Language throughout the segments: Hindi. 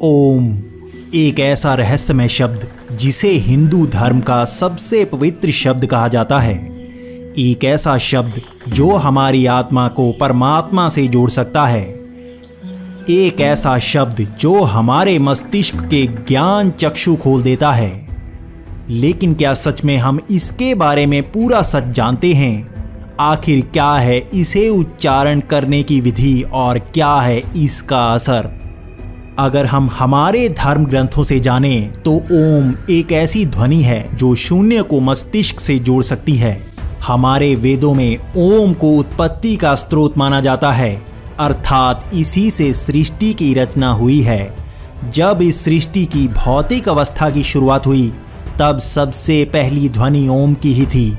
ओम एक ऐसा रहस्यमय शब्द जिसे हिंदू धर्म का सबसे पवित्र शब्द कहा जाता है। एक ऐसा शब्द जो हमारी आत्मा को परमात्मा से जोड़ सकता है। एक ऐसा शब्द जो हमारे मस्तिष्क के ज्ञान चक्षु खोल देता है। लेकिन क्या सच में हम इसके बारे में पूरा सच जानते हैं? आखिर क्या है इसे उच्चारण करने की विधि और क्या है इसका असर? अगर हम हमारे धर्म ग्रंथों से जानें तो ओम एक ऐसी ध्वनि है जो शून्य को मस्तिष्क से जोड़ सकती है। हमारे वेदों में ओम को उत्पत्ति का स्रोत माना जाता है, अर्थात इसी से सृष्टि की रचना हुई है। जब इस सृष्टि की भौतिक अवस्था की शुरुआत हुई तब सबसे पहली ध्वनि ओम की ही थी।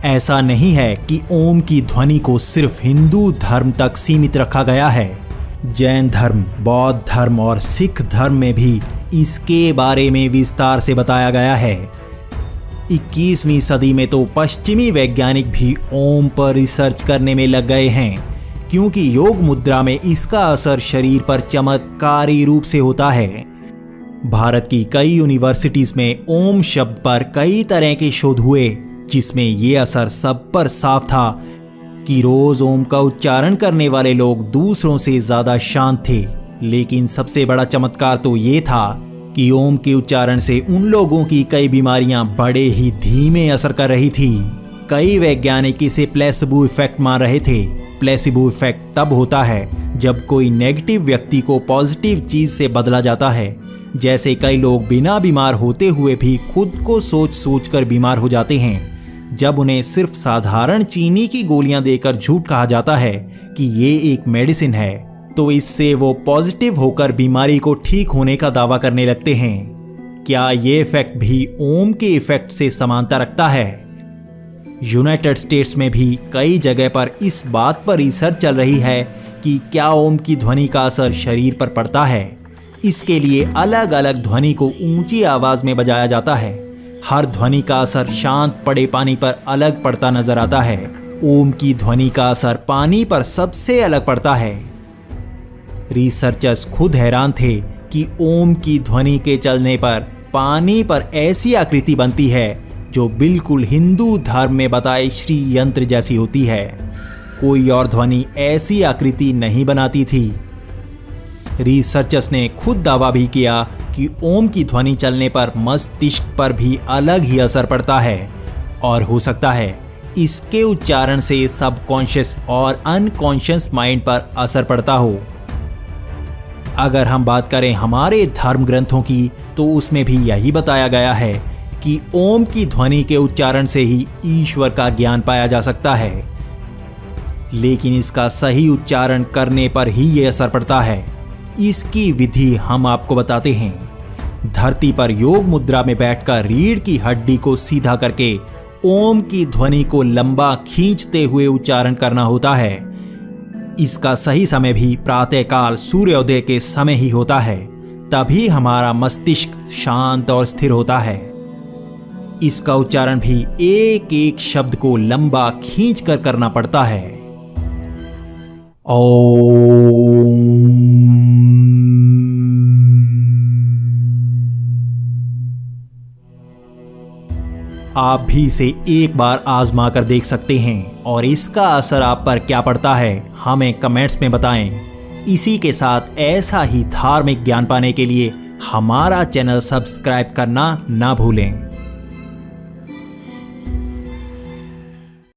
ऐसा नहीं है कि ओम की ध्वनि को सिर्फ हिंदू धर्म तक सीमित रखा गया है। जैन धर्म, बौद्ध धर्म और सिख धर्म में भी इसके बारे में विस्तार से बताया गया है। 21वीं सदी में तो पश्चिमी वैज्ञानिक भी ओम पर रिसर्च करने में लग गए हैं, क्योंकि योग मुद्रा में इसका असर शरीर पर चमत्कारी रूप से होता है। भारत की कई यूनिवर्सिटीज में ओम शब्द पर कई तरह के शोध हुए, जिसमें ये असर सब पर साफ था कि रोज ओम का उच्चारण करने वाले लोग दूसरों से ज्यादा शांत थे। लेकिन सबसे बड़ा चमत्कार तो ये था कि ओम के उच्चारण से उन लोगों की कई बीमारियां बड़े ही धीमे असर कर रही थी। कई वैज्ञानिक इसे प्लेसिबो इफेक्ट मान रहे थे। प्लेसिबो इफेक्ट तब होता है जब कोई नेगेटिव व्यक्ति को पॉजिटिव चीज से बदला जाता है। जैसे कई लोग बिना बीमार होते हुए भी खुद को सोच सोच कर बीमार हो जाते हैं। जब उन्हें सिर्फ साधारण चीनी की गोलियां देकर झूठ कहा जाता है कि ये एक मेडिसिन है, तो इससे वो पॉजिटिव होकर बीमारी को ठीक होने का दावा करने लगते हैं। क्या ये इफेक्ट भी ओम के इफेक्ट से समानता रखता है? यूनाइटेड स्टेट्स में भी कई जगह पर इस बात पर रिसर्च चल रही है कि क्या ओम की ध्वनि का असर शरीर पर पड़ता है। इसके लिए अलग अलग ध्वनि को ऊंची आवाज में बजाया जाता है। हर ध्वनि का असर शांत पड़े पानी पर अलग पड़ता नजर आता है। ओम की ध्वनि का असर पानी पर सबसे अलग पड़ता है। रिसर्चर्स खुद हैरान थे कि ओम की ध्वनि के चलने पर पानी पर ऐसी आकृति बनती है जो बिल्कुल हिंदू धर्म में बताए श्री यंत्र जैसी होती है। कोई और ध्वनि ऐसी आकृति नहीं बनाती थी। रिसर्चर्स ने खुद दावा भी किया कि ओम की ध्वनि चलने पर मस्तिष्क पर भी अलग ही असर पड़ता है और हो सकता है इसके उच्चारण से सबकॉन्शियस और अनकॉन्शियस माइंड पर असर पड़ता हो। अगर हम बात करें हमारे धर्म ग्रंथों की तो उसमें भी यही बताया गया है कि ओम की ध्वनि के उच्चारण से ही ईश्वर का ज्ञान पाया जा सकता है। लेकिन इसका सही उच्चारण करने पर ही यह असर पड़ता है। इसकी विधि हम आपको बताते हैं। धरती पर योग मुद्रा में बैठकर रीढ़ की हड्डी को सीधा करके ओम की ध्वनि को लंबा खींचते हुए उच्चारण करना होता है। इसका सही समय भी प्रातःकाल सूर्योदय के समय ही होता है। तभी हमारा मस्तिष्क शांत और स्थिर होता है। इसका उच्चारण भी एक एक शब्द को लंबा खींचकर करना पड़ता है। ओम। आप भी इसे एक बार आजमा कर देख सकते हैं और इसका असर आप पर क्या पड़ता है हमें कमेंट्स में बताएं। इसी के साथ ऐसा ही धार्मिक ज्ञान पाने के लिए हमारा चैनल सब्सक्राइब करना ना भूलें।